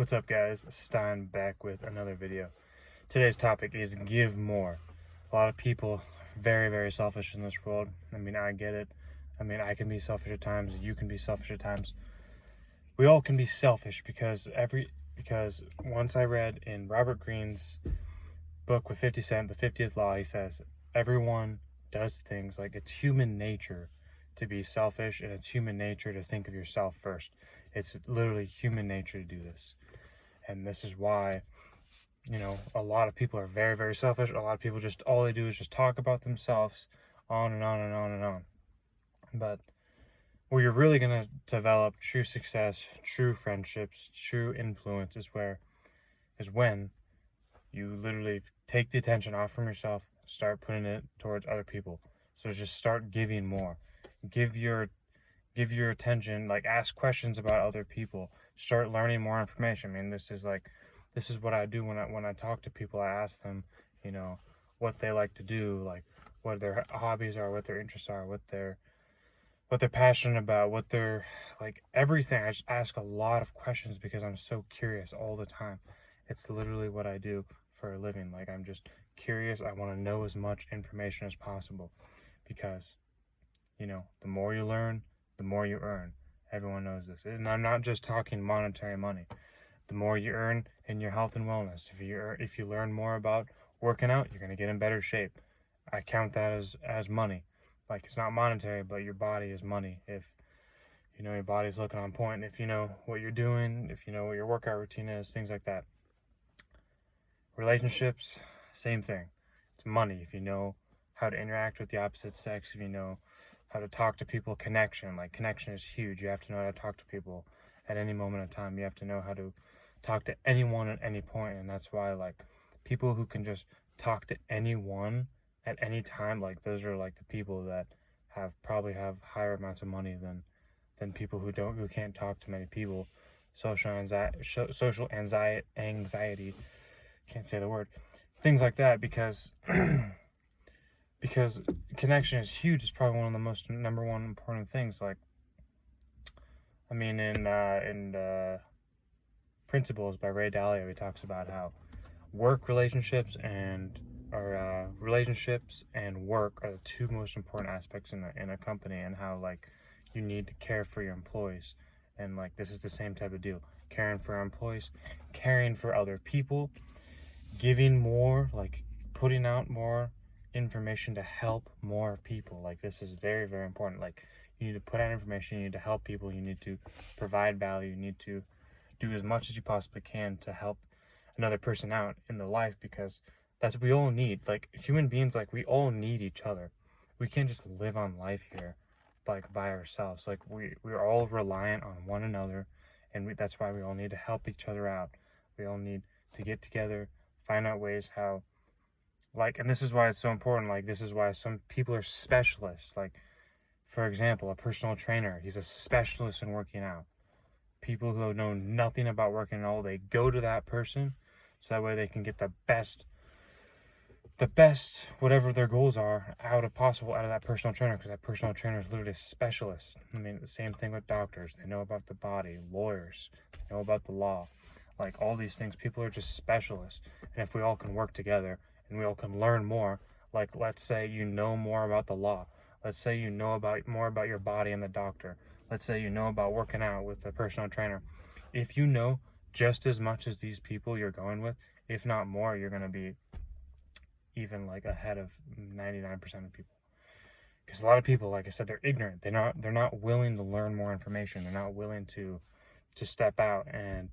What's up, guys? Stein back with another video. Today's topic is give more. A lot of people very, very selfish in this world. I mean, I get it. I mean, I can be selfish at times. You can be selfish at times. We all can be selfish because once I read in Robert Greene's book with 50 Cent, The 50th Law, he says everyone does things like it's human nature to be selfish, and it's human nature to think of yourself first. It's literally human nature to do this. And this is why, a lot of people are very, very selfish. A lot of people all they do is just talk about themselves on and on and on and on. But where you're really going to develop true success, true friendships, true influence is when you literally take the attention off from yourself, start putting it towards other people. So just start giving more. Give your attention, ask questions about other people. Start learning more information. I mean, this is what I do when I talk to people. I ask them, what they like to do, like what their hobbies are, what their interests are, what they're passionate about, what they're everything. I just ask a lot of questions because I'm so curious all the time. It's literally what I do for a living. I'm just curious. I want to know as much information as possible because, the more you learn, the more you earn. Everyone knows this. And I'm not just talking monetary money. The more you earn in your health and wellness, if you learn more about working out, you're going to get in better shape. I count that as money. It's not monetary, but your body is money. If your body's looking on point, if you know what you're doing, if you know what your workout routine is, things like that. Relationships, same thing. It's money. If you know how to interact with the opposite sex, if you know how to talk to people, connection is huge. You have to know how to talk to people at any moment of time. You have to know how to talk to anyone at any point. And that's why people who can just talk to anyone at any time, those are the people that probably have higher amounts of money than people who can't talk to many people. Social anxiety, can't say the word, things like that, because connection is huge. It's probably one of the most number one important things. In Principles by Ray Dalio, he talks about how relationships and work are the two most important aspects in a company, and how you need to care for your employees. And this is the same type of deal. Caring for our employees, caring for other people, giving more, putting out more information to help more people. This is very, very important. You need to put out information, you need to help people, you need to provide value, you need to do as much as you possibly can to help another person out in their life, because that's what we all need. Human beings, we all need each other. We can't just live on life here by ourselves. We're all reliant on one another, and that's why we all need to help each other out. We all need to get together, find out ways how, and this is why it's so important. This is why some people are specialists. For example, a personal trainer, he's a specialist in working out. People who know nothing about working out, they go to that person, so that way they can get the best, whatever their goals are, out of that personal trainer, because that personal trainer is literally a specialist. I mean, the same thing with doctors. They know about the body. Lawyers, they know about the law. All these things, people are just specialists. And if we all can work together and we all can learn more, let's say you know more about the law. Let's say you know more about your body and the doctor. Let's say you know about working out with a personal trainer. If you know just as much as these people you're going with, if not more, you're going to be even ahead of 99% of people. Because a lot of people, like I said, they're ignorant. They're not willing to learn more information. They're not willing to step out and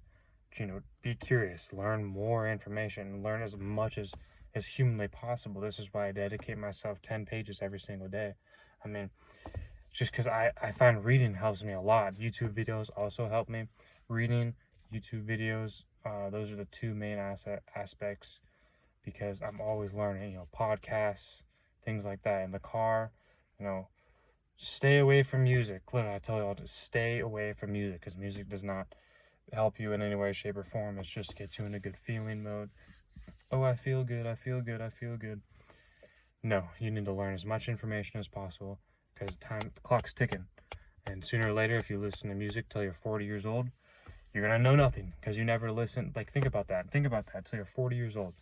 be curious, learn more information, learn as much as humanly possible. This is why I dedicate myself 10 pages every single day. I mean, just because I find reading helps me a lot. YouTube videos also help me. Reading, YouTube videos, those are the two main aspects, because I'm always learning. Podcasts, things like that in the car. Stay away from music. Literally, I tell you all to stay away from music, because music does not help you in any way, shape, or form. It just gets you in a good feeling mode. Oh, I feel good. No, you need to learn as much information as possible, because the clock's ticking. And sooner or later, if you listen to music till you're 40 years old, you're going to know nothing because you never listened. Like, think about that. Think about that. So you're 40 years old.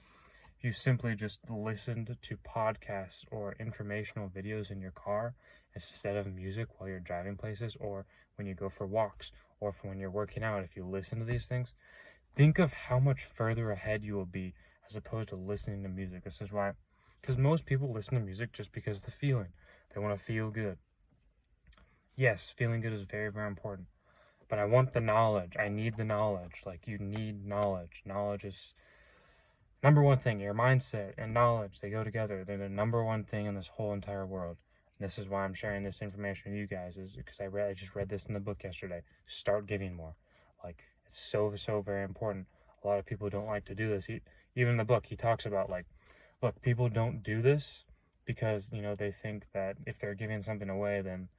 If you simply just listened to podcasts or informational videos in your car instead of music while you're driving places, or when you go for walks, or for when you're working out, if you listen to these things, think of how much further ahead you will be as opposed to listening to music. This is why, because most people listen to music just because of the feeling. They want to feel good. Yes, feeling good is very, very important. But I want the knowledge. I need the knowledge. Like, you need knowledge. Knowledge is number one thing. Your mindset and knowledge, they go together. They're the number one thing in this whole entire world. And this is why I'm sharing this information with you guys, is because I just read this in the book yesterday. Start giving more. Like, it's so very important. A lot of people don't like to do this. Even in the book, he talks about, like, look, people don't do this because, they think that if they're giving something away, then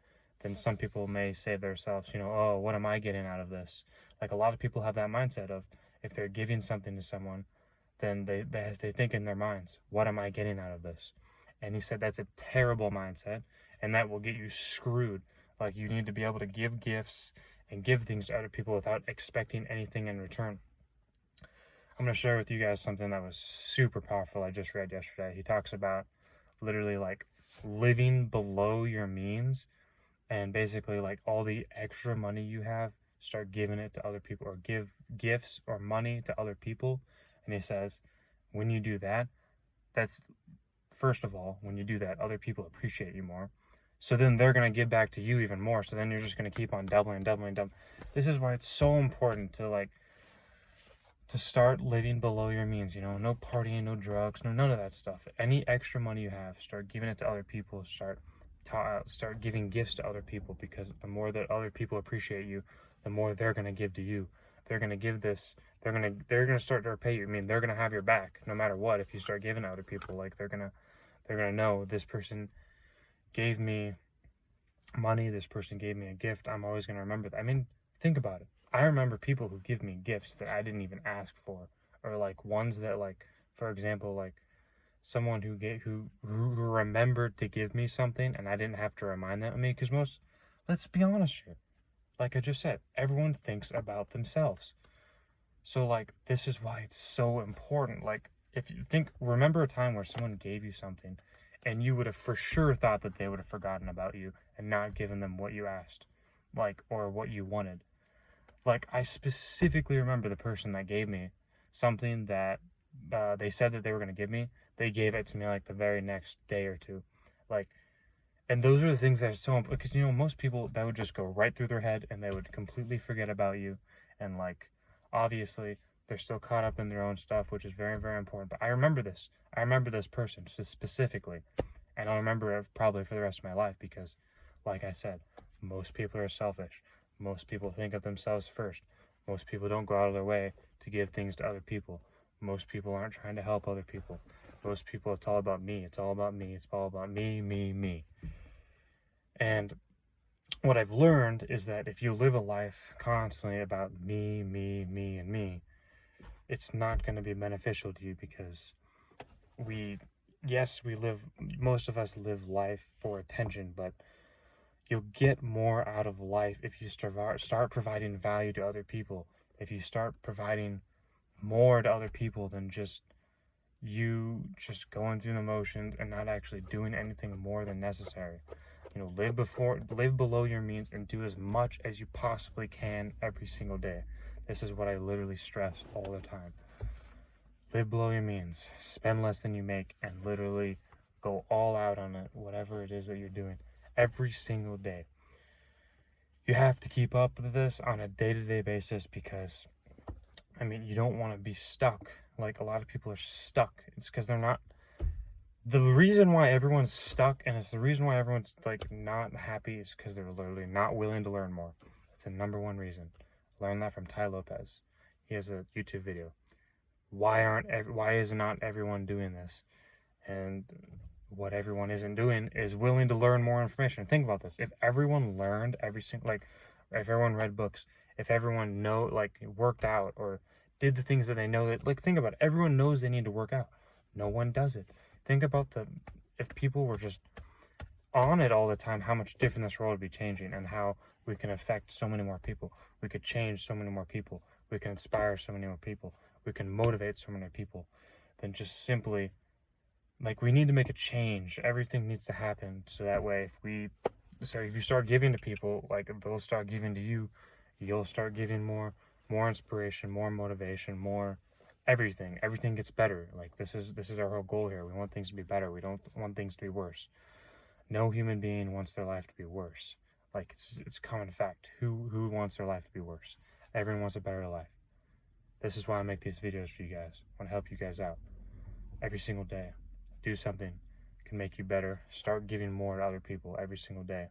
some people may say to themselves, oh, what am I getting out of this? Like, a lot of people have that mindset of, if they're giving something to someone, then they think in their minds, what am I getting out of this? And he said that's a terrible mindset, and that will get you screwed. Like, you need to be able to give gifts and give things to other people without expecting anything in return. I'm going to share with you guys something that was super powerful I just read yesterday. He talks about literally, like, living below your means, and basically, like, all the extra money you have, start giving it to other people, or give gifts or money to other people. And he says, when you do that, that's, first of all, when you do that, other people appreciate you more. So then they're going to give back to you even more. So then you're just going to keep on doubling. This is why it's so important to start living below your means. No partying, no drugs, none of that stuff. Any extra money you have, start giving it to other people. Start giving gifts to other people, because the more that other people appreciate you, the more they're going to give to you. They're going to give this. They're going to start to repay you. I mean, they're going to have your back no matter what. If you start giving to other people, like, they're going to know, this person gave me money, this person gave me a gift. I'm always going to remember that. I mean, think about it. I remember people who give me gifts that I didn't even ask for, or like ones that, like, for example, like someone who remembered to give me something and I didn't have to remind them. I mean, because let's be honest here. Like I just said, everyone thinks about themselves. So, like, this is why it's so important. Like, if you remember a time where someone gave you something and you would have for sure thought that they would have forgotten about you and not given them what you asked, like, or what you wanted. Like, I specifically remember the person that gave me something that they said that they were going to give me. They gave it to me, like, the very next day or two. Like, and those are the things that are so important, because, most people, that would just go right through their head and they would completely forget about you. And, like, obviously, they're still caught up in their own stuff, which is very, very important. But I remember this. I remember this person specifically. And I'll remember it probably for the rest of my life, because, like I said, most people are selfish. Most people think of themselves first. Most people don't go out of their way to give things to other people. Most people aren't trying to help other people. Most people, it's all about me. It's all about me. It's all about me. And what I've learned is that if you live a life constantly about me, and me, it's not going to be beneficial to you, because most of us live life for attention, but you'll get more out of life if you start providing value to other people. If you start providing more to other people than just you just going through the motions and not actually doing anything more than necessary. Live below your means and do as much as you possibly can every single day. This is what I literally stress all the time. Live below your means, spend less than you make, and literally go all out on it, whatever it is that you're doing, every single day. You have to keep up with this on a day-to-day basis, because, I mean, you don't want to be stuck. Like, a lot of people are stuck. It's because they're not. The reason why everyone's stuck, and it's the reason why everyone's, like, not happy, is because they're literally not willing to learn more. That's the number one reason. Learn that from Tai Lopez. He has a YouTube video. Why is not everyone doing this? And what everyone isn't doing is willing to learn more information. Think about this. If everyone learned if everyone read books, if everyone worked out or did the things that they know, that, think about it. Everyone knows they need to work out. No one does it. Think about if people were just on it all the time, how much different this world would be changing, and how we can affect so many more people. We could change so many more people. We can inspire so many more people. We can motivate so many people than just simply, like, we need to make a change. Everything needs to happen so that way if you start giving to people, like, they'll start giving to you. You'll start giving more inspiration, more motivation, more everything. Everything gets better. Like, this is our whole goal here. We want things to be better. We don't want things to be worse. No human being wants their life to be worse. Like, it's common fact. Who wants their life to be worse? Everyone wants a better life. This is why I make these videos for you guys. I want to help you guys out every single day. Do something can make you better. Start giving more to other people every single day.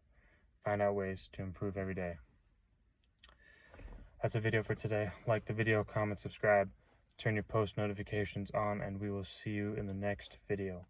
Find out ways to improve every day. That's a video for today. Like the video, comment, subscribe, turn your post notifications on, and we will see you in the next video.